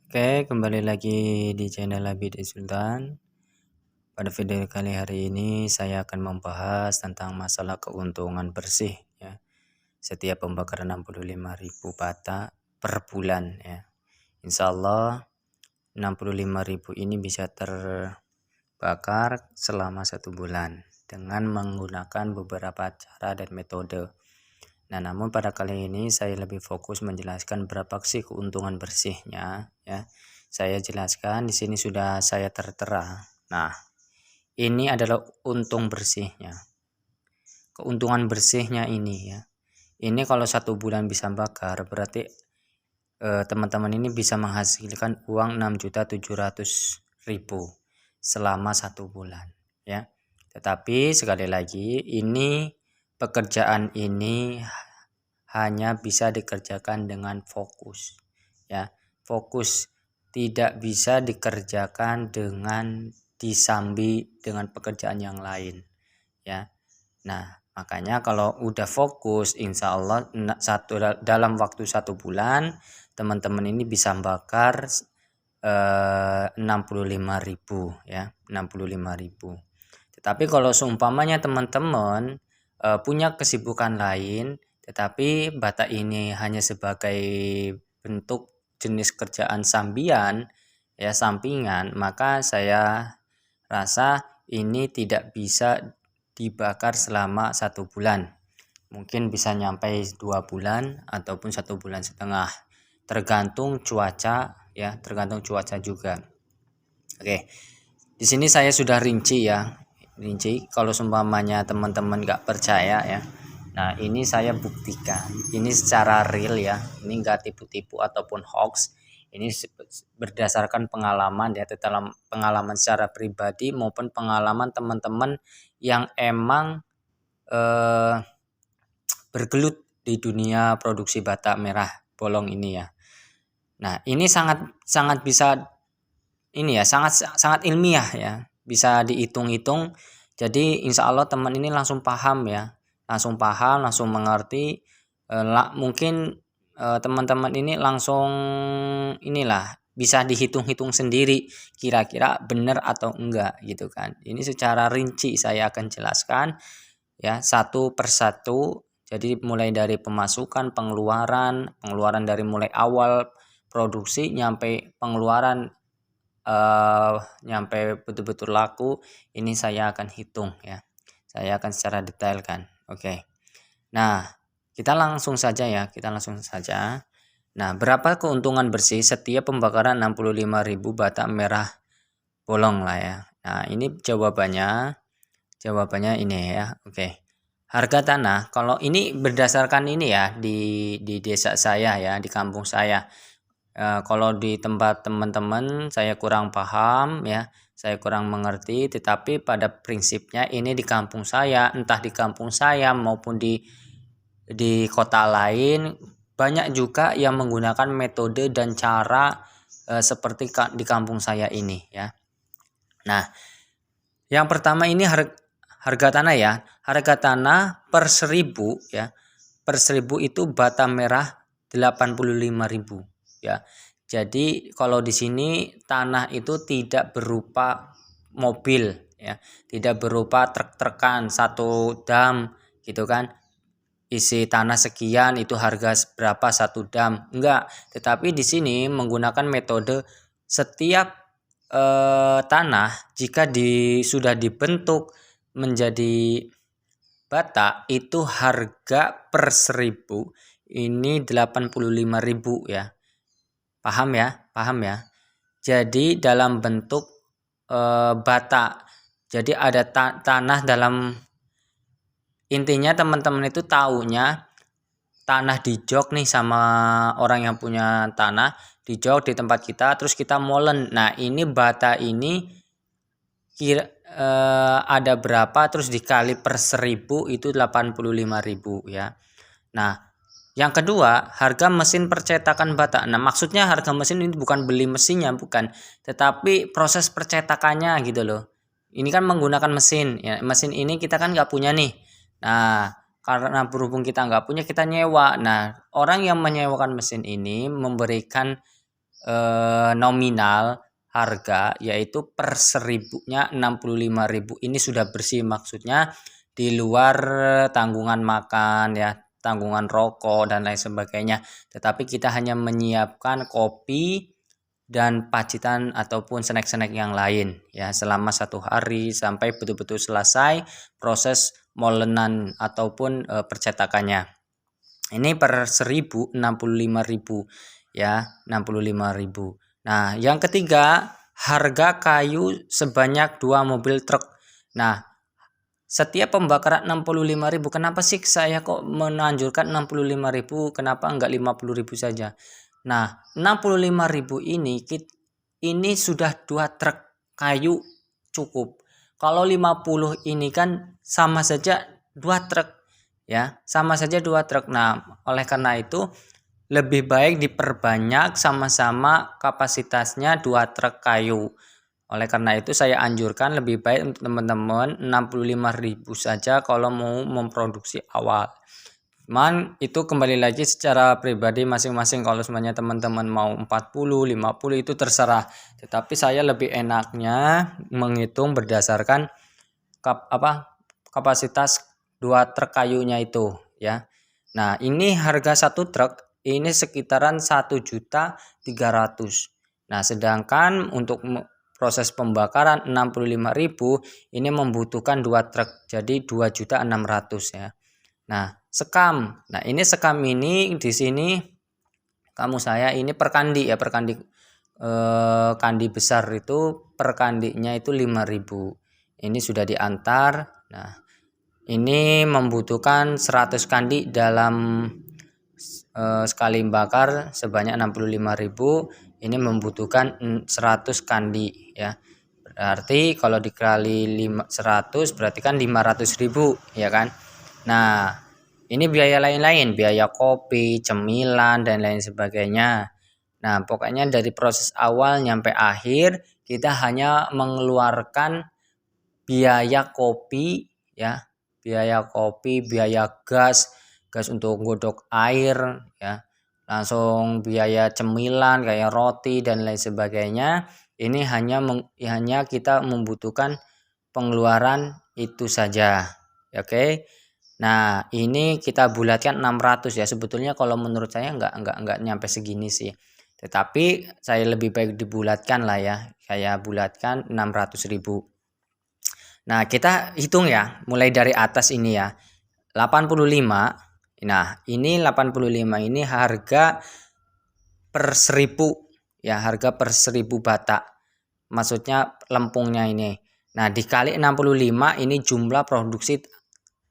Oke, kembali lagi di channel Abid Sultan. Pada video kali hari ini saya akan membahas tentang masalah keuntungan bersih ya. Setiap pembakaran 65.000 bata per bulan ya. Insya Allah 65.000 ini bisa terbakar selama 1 bulan dengan menggunakan beberapa cara dan metode. Nah, namun pada kali ini saya lebih fokus menjelaskan berapa sih keuntungan bersihnya ya. Saya jelaskan di sini sudah saya tertera. Nah, ini adalah untung bersihnya. Keuntungan bersihnya ini ya. Ini kalau 1 bulan bisa bakar berarti teman-teman ini bisa menghasilkan uang 6.700.000 selama 1 bulan ya. Tetapi sekali lagi ini pekerjaan ini hanya bisa dikerjakan dengan fokus ya. Fokus, tidak bisa dikerjakan dengan disambi dengan pekerjaan yang lain ya. Nah, makanya kalau udah fokus insya Allah dalam waktu 1 bulan teman-teman ini bisa bakar 65.000 ya, 65.000. Tetapi kalau seumpamanya teman-teman punya kesibukan lain, tetapi bata ini hanya sebagai bentuk jenis kerjaan sambian ya, sampingan, maka saya rasa ini tidak bisa dibakar selama 1 bulan. Mungkin bisa nyampe 2 bulan ataupun 1,5 bulan, tergantung cuaca ya, tergantung cuaca juga. Oke, di sini saya sudah rinci ya, rinci. Kalau seumpamanya teman-teman nggak percaya ya, nah ini saya buktikan, ini secara real ya, ini nggak tipu-tipu ataupun hoax. Ini berdasarkan pengalaman ya, dalam pengalaman secara pribadi maupun pengalaman teman-teman yang emang bergelut di dunia produksi bata merah bolong ini ya. Nah, ini sangat bisa ini ya, sangat ilmiah ya, bisa dihitung-hitung. Jadi insya Allah teman ini langsung paham ya, langsung paham, langsung mengerti. Mungkin teman-teman ini langsung inilah bisa dihitung-hitung sendiri kira-kira benar atau enggak gitu kan. Ini secara rinci saya akan jelaskan ya, satu persatu. Jadi mulai dari pemasukan, pengeluaran dari mulai awal produksi nyampe pengeluaran, nyampe betul-betul laku, ini saya akan hitung ya. Saya akan secara detailkan. Oke. Nah, kita langsung saja ya, Nah, berapa keuntungan bersih setiap pembakaran 65.000 bata merah bolong lah ya. Nah, ini jawabannya ini ya. Oke. Harga tanah, kalau ini berdasarkan ini ya, di desa saya ya, di kampung saya. Kalau di tempat teman-teman saya kurang paham ya, saya kurang mengerti, tetapi pada prinsipnya ini di kampung saya, entah di kampung saya maupun di kota lain, banyak juga yang menggunakan metode dan cara seperti di kampung saya ini ya. Nah, yang pertama ini harga tanah ya. Harga tanah per 1.000 ya. Per 1.000 itu bata merah 85.000 ya. Jadi kalau di sini tanah itu tidak berupa mobil ya, tidak berupa truk-trukan 1 dam gitu kan. Isi tanah sekian itu harga berapa 1 dam. Enggak, tetapi di sini menggunakan metode setiap tanah jika sudah dibentuk menjadi bata itu harga per 1.000 ini 85.000 ya. Paham ya? Jadi dalam bentuk bata. Jadi ada tanah dalam, intinya teman-teman itu taunya tanah di jok nih sama orang yang punya tanah di jok di tempat kita, terus kita molen. Nah, ini bata ini kira ada berapa terus dikali per 1.000 itu 85.000 ya. Nah, yang kedua, harga mesin percetakan bata. Nah, maksudnya harga mesin ini bukan beli mesinnya, bukan, tetapi proses percetakannya gitu loh. Ini kan menggunakan mesin ya. Mesin ini kita kan nggak punya nih. Nah, karena berhubung kita nggak punya, kita nyewa. Nah, orang yang menyewakan mesin ini memberikan nominal harga, yaitu per 1000-nya 65.000. Ini sudah bersih, maksudnya di luar tanggungan makan ya, tanggungan rokok dan lain sebagainya. Tetapi kita hanya menyiapkan kopi dan pacitan ataupun snack-snack yang lain ya selama 1 hari sampai betul-betul selesai proses molenan ataupun percetakannya. Ini per 1000 65.000 ya, 65.000. Nah, yang ketiga, harga kayu sebanyak 2 mobil truk. Nah, setiap pembakaran 65.000. Kenapa sih saya kok menanjurkan 65.000? Kenapa enggak 50.000 saja? Nah, 65.000 ini sudah 2 truk kayu cukup. Kalau 50 ini kan sama saja 2 truk ya, sama saja 2 truk. Nah, oleh karena itu lebih baik diperbanyak sama-sama kapasitasnya 2 truk kayu. Oleh karena itu saya anjurkan lebih baik untuk teman-teman 65.000 saja kalau mau memproduksi awal. Cuman itu kembali lagi secara pribadi masing-masing, kalau semuanya teman-teman mau 40, 50 itu terserah. Tetapi saya lebih enaknya menghitung berdasarkan kapasitas 2 truk kayunya itu ya. Nah, ini harga 1 truk ini sekitaran 1.300.000. Nah, sedangkan untuk proses pembakaran 65.000 ini membutuhkan 2 truk, jadi 2.600.000 ya. Nah, sekam. Nah, ini sekam ini di sini kamu saya ini per kandi ya, per kandi kandi besar itu per kandinya itu 5.000. Ini sudah diantar. Nah, ini membutuhkan 100 kandi dalam sekali bakar sebanyak 65.000. Ini membutuhkan 100 kandi ya. Berarti kalau dikali 100 berarti kan 500.000 ya kan. Nah, ini biaya lain-lain, biaya kopi, cemilan dan lain sebagainya. Nah, pokoknya dari proses awal nyampe akhir kita hanya mengeluarkan biaya kopi ya, biaya kopi, biaya gas untuk godok air ya, langsung biaya cemilan kayak roti dan lain sebagainya. Ini hanya kita membutuhkan pengeluaran itu saja. Oke. Nah, ini kita bulatkan 600 ya. Sebetulnya kalau menurut saya enggak nyampe segini sih. Tetapi saya lebih baik dibulatkan lah ya. Saya bulatkan 600.000. Nah, kita hitung ya, mulai dari atas ini ya. 85. Nah, ini 85 ini harga per 1000 ya, harga per 1000 bata. Maksudnya lempungnya ini. Nah, dikali 65 ini jumlah produksi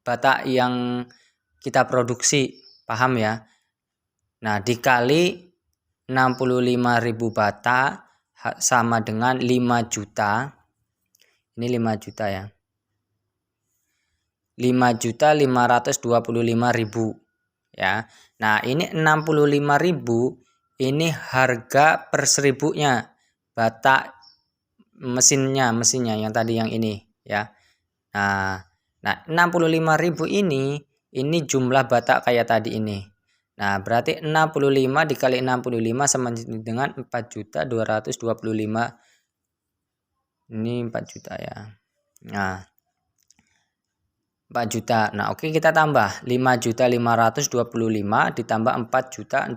bata yang kita produksi, paham ya? Nah, dikali 65.000 bata sama dengan 5 juta. Ini 5 juta ya. 5.525.000 ya. Nah, ini 65.000 ini harga per 1000-nya bata mesinnya yang tadi yang ini ya. Nah, 65.000 ini jumlah bata kayak tadi ini. Nah, berarti 65 dikali 65 sama dengan 4.225. Ini 4 juta ya. Nah, 4 juta. Nah, oke, kita tambah 5.525 ditambah 4.225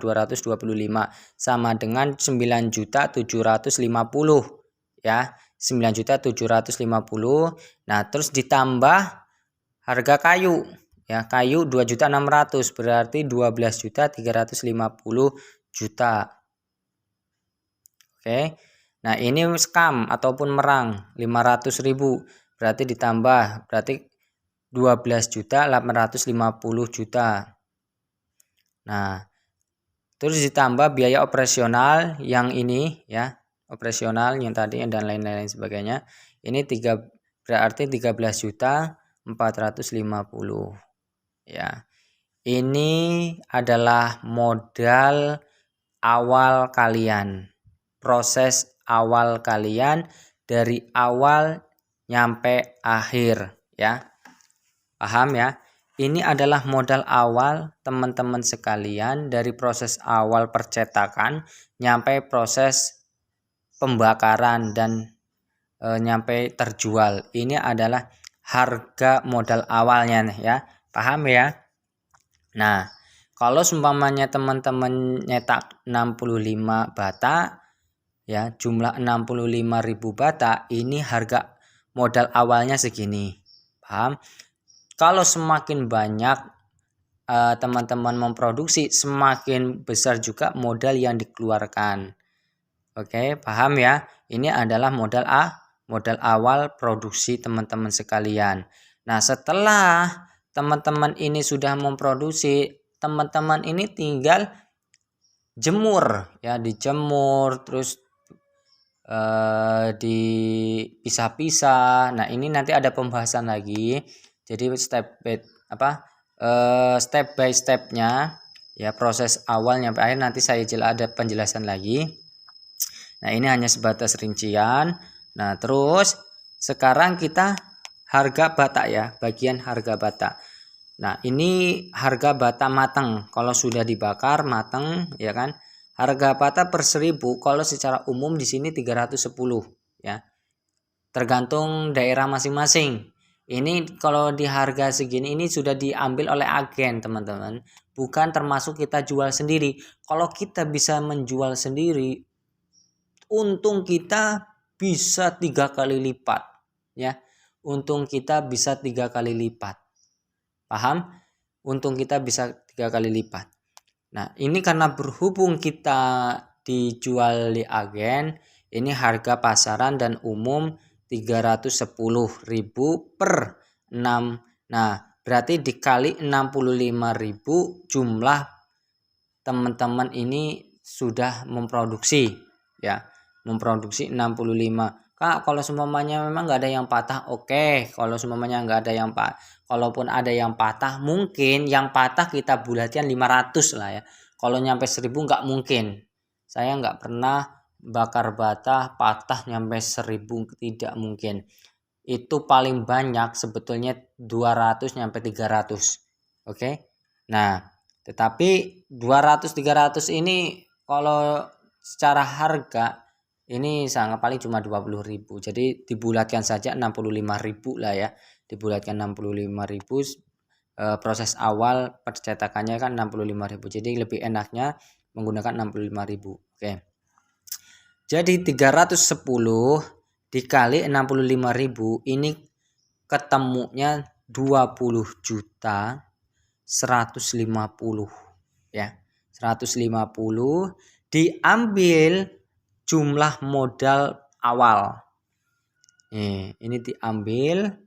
sama dengan 9.750 ya. 9.750. Nah, terus ditambah harga kayu ya. Kayu 2.600 berarti 12.350 juta. Oke. Nah, ini skam ataupun merang 500.000 berarti ditambah berarti 12.850 juta. Nah, terus ditambah biaya operasional yang ini ya, operasional yang tadi dan lain-lain sebagainya. Ini berarti 13.450 ya. Ini adalah modal awal kalian. Proses awal kalian dari awal nyampe akhir ya. Paham ya? ini adalah modal awal teman-teman sekalian dari proses awal percetakan nyampe proses pembakaran dan nyampe terjual. Ini adalah harga modal awalnya nih ya. Paham ya? Nah, kalau seumpamanya teman-teman nyetak 65 bata ya, jumlah 65.000 bata, ini harga modal awalnya segini. Paham? Kalau semakin banyak teman-teman memproduksi, semakin besar juga modal yang dikeluarkan. Oke, paham ya? Ini adalah modal awal produksi teman-teman sekalian. Nah, setelah teman-teman ini sudah memproduksi, teman-teman ini tinggal jemur ya, dijemur terus dipisah-pisah. Nah, ini nanti ada pembahasan lagi. Jadi step by stepnya ya, proses awal sampai akhir nanti saya ada penjelasan lagi. Nah, ini hanya sebatas rincian. Nah, terus sekarang kita harga bata ya, bagian harga bata. Nah, ini harga bata matang. Kalau sudah dibakar matang ya kan. Harga bata per 1000 kalau secara umum di sini 310 ya. Tergantung daerah masing-masing. Ini kalau di harga segini ini sudah diambil oleh agen, teman-teman. Bukan termasuk kita jual sendiri. Kalau kita bisa menjual sendiri, untung kita bisa 3 kali lipat ya. Untung kita bisa 3 kali lipat. Paham? Untung kita bisa 3 kali lipat. Nah, ini karena berhubung kita dijual di agen, ini harga pasaran dan umum 310.000 per 6. Nah, berarti dikali 65.000 jumlah teman-teman ini sudah memproduksi ya. Memproduksi 65. Kak, kalau semuanya memang nggak ada yang patah, oke. Kalau semuanya nggak ada yang kalaupun ada yang patah, mungkin yang patah kita bulatkan 500 lah ya. Kalau nyampe 1000 nggak mungkin. Saya nggak pernah bakar bata patah nyampe 1000, tidak mungkin. Itu paling banyak sebetulnya 200 nyampe 300. Oke. Nah, tetapi 200-300 ini kalau secara harga ini sangat paling cuma 20.000. Jadi dibulatkan saja 65.000 lah ya. Dibulatkan 65.000, proses awal percetakannya kan 65.000. Jadi lebih enaknya menggunakan 65.000. Oke. Jadi 310 dikali 65.000 ini ketemunya 20 juta 150 ya. 150 diambil jumlah modal awal. Ini diambil.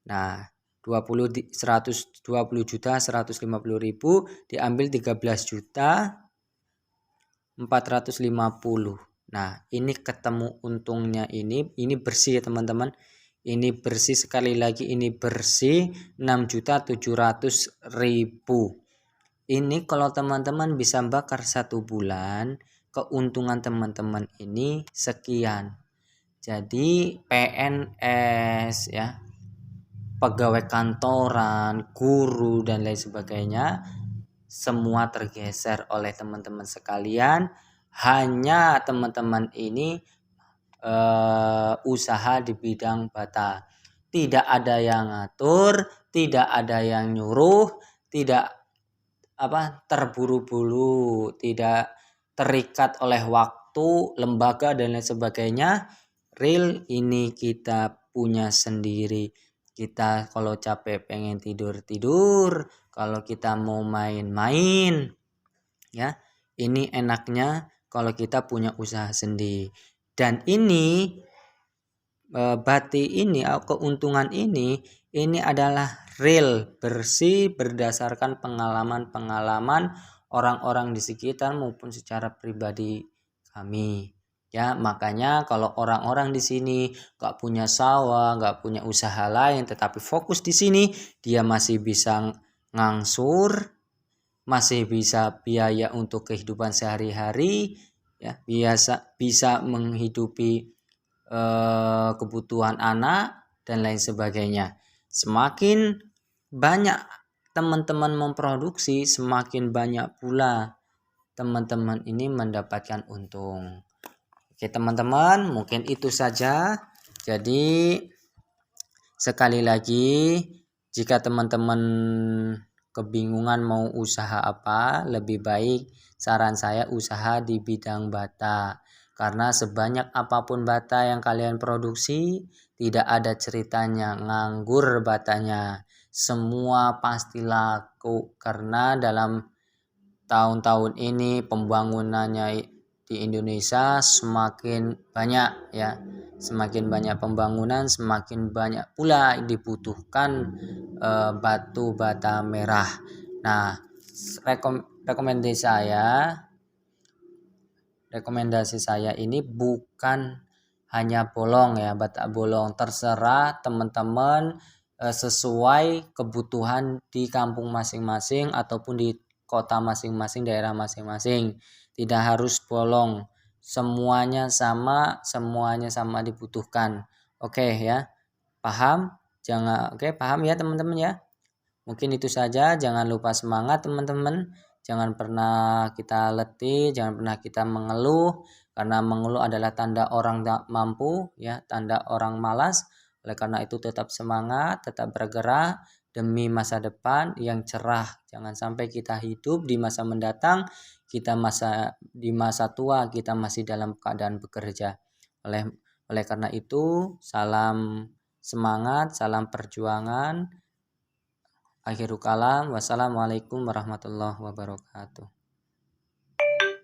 Nah, 120 juta 150.000 diambil 13 juta 450. Nah, ini ketemu untungnya ini bersih ya teman-teman. Ini bersih, sekali lagi ini bersih 6.700.000. Ini kalau teman-teman bisa bakar 1 bulan, keuntungan teman-teman ini sekian. Jadi PNS ya, pegawai kantoran, guru dan lain sebagainya semua tergeser oleh teman-teman sekalian. Hanya teman-teman ini usaha di bidang bata. Tidak ada yang ngatur, tidak ada yang nyuruh, tidak terburu-buru, tidak terikat oleh waktu, lembaga dan lain sebagainya. Real ini kita punya sendiri. Kita kalau capek pengen tidur, kalau kita mau main-main ya. Ini enaknya kalau kita punya usaha sendiri. Dan ini bati ini, keuntungan ini adalah real, bersih, berdasarkan pengalaman-pengalaman orang-orang di sekitar maupun secara pribadi kami. Ya, makanya kalau orang-orang di sini gak punya sawah, gak punya usaha lain, tetapi fokus di sini, dia masih bisa ngangsur, masih bisa biaya untuk kehidupan sehari-hari, ya, bisa menghidupi kebutuhan anak dan lain sebagainya. Semakin banyak teman-teman memproduksi, semakin banyak pula teman-teman ini mendapatkan untung. Oke teman-teman, mungkin itu saja. Jadi sekali lagi, jika teman-teman kebingungan mau usaha apa, lebih baik saran saya usaha di bidang bata. Karena sebanyak apapun bata yang kalian produksi, tidak ada ceritanya nganggur batanya. Semua pasti laku karena dalam tahun-tahun ini pembangunannya di Indonesia semakin banyak ya. Semakin banyak pembangunan, semakin banyak pula dibutuhkan batu bata merah. Nah, rekomendasi saya ini bukan hanya bolong ya, bata bolong, terserah teman-teman sesuai kebutuhan di kampung masing-masing ataupun di kota masing-masing, daerah masing-masing. Tidak harus bolong, semuanya sama dibutuhkan. Oke ya, paham? Paham ya teman-teman ya. Mungkin itu saja, jangan lupa semangat teman-teman. Jangan pernah kita letih, jangan pernah kita mengeluh, karena mengeluh adalah tanda orang tak mampu ya, tanda orang malas. Oleh karena itu tetap semangat, tetap bergerak demi masa depan yang cerah. Jangan sampai kita hidup di masa mendatang, di masa tua kita masih dalam keadaan bekerja. Oleh karena itu, salam semangat, salam perjuangan. Akhirul kalam, wassalamualaikum warahmatullahi wabarakatuh.